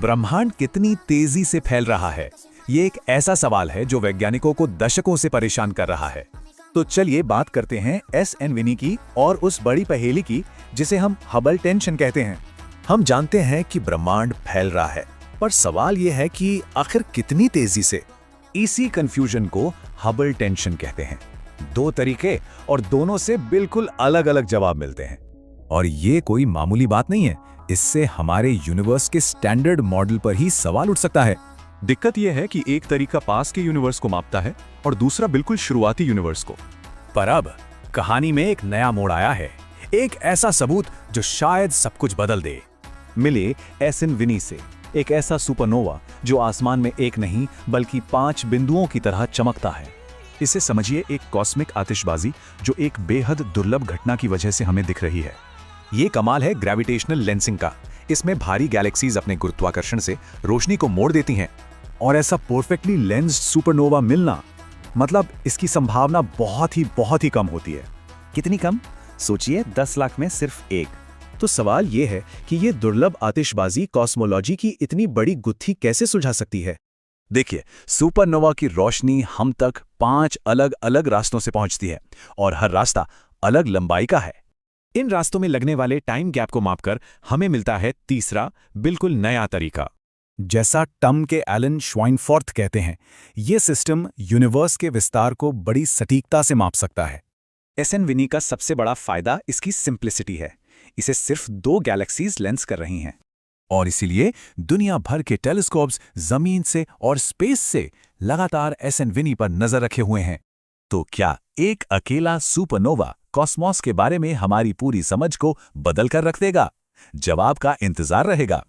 ब्रह्मांड कितनी तेजी से फैल रहा है, ये एक ऐसा सवाल है जो वैज्ञानिकों को दशकों से परेशान कर रहा है। तो चलिए बात करते हैं एस.एन. विनी की और उस बड़ी पहेली की जिसे हम हबल टेंशन कहते हैं। हम जानते हैं कि ब्रह्मांड फैल रहा है, पर सवाल यह है कि आखिर कितनी तेजी से। इसी कंफ्यूजन को हबल टेंशन कहते हैं। दो तरीके और दोनों से बिल्कुल अलग अलग जवाब मिलते हैं। और ये कोई मामूली बात नहीं है, इससे हमारे यूनिवर्स के स्टैंडर्ड मॉडल पर ही सवाल उठ सकता है। दिक्कत यह है कि एक तरीका पास के यूनिवर्स को मापता है और दूसरा बिल्कुल शुरुआती यूनिवर्स को। पर अब कहानी में एक नया मोड़ आया है, एक ऐसा सबूत जो शायद सब कुछ बदल दे। मिले एस.एन. विनी से एक ऐसा सुपरनोवा जो आसमान में एक नहीं बल्कि 5 बिंदुओं की तरह चमकता है। इसे समझिए एक कॉस्मिक आतिशबाजी जो एक बेहद दुर्लभ घटना की वजह से हमें दिख रही है। ये कमाल है ग्रेविटेशनल लेंसिंग का। इसमें भारी गैलेक्सीज अपने गुरुत्वाकर्षण से रोशनी को मोड़ देती हैं और ऐसा परफेक्टली लेंस्ड सुपरनोवा मिलना, मतलब इसकी संभावना बहुत ही कम होती है। कितनी कम? सोचिए 10 लाख में सिर्फ एक। तो सवाल यह है कि ये दुर्लभ आतिशबाजी कॉस्मोलॉजी की इतनी बड़ी गुत्थी कैसे सुलझा सकती है। देखिए, सुपरनोवा की रोशनी हम तक 5 अलग अलग रास्तों से पहुंचती है और हर रास्ता अलग लंबाई का है। इन रास्तों में लगने वाले टाइम गैप को मापकर हमें मिलता है तीसरा बिल्कुल नया तरीका, जैसा टम के एलन श्वाइनफोर्थ कहते हैं। यह सिस्टम यूनिवर्स के विस्तार को बड़ी सटीकता से माप सकता है। एस.एन. विनी का सबसे बड़ा फायदा इसकी सिंप्लिसिटी है। इसे सिर्फ 2 गैलेक्सीज लेंस कर रही हैं और इसीलिए दुनिया भर के टेलीस्कोप्स जमीन से और स्पेस से लगातार एस.एन. विनी पर नजर रखे हुए हैं। तो क्या एक अकेला सुपरनोवा कॉस्मोस के बारे में हमारी पूरी समझ को बदल कर रख देगा? जवाब का इंतजार रहेगा।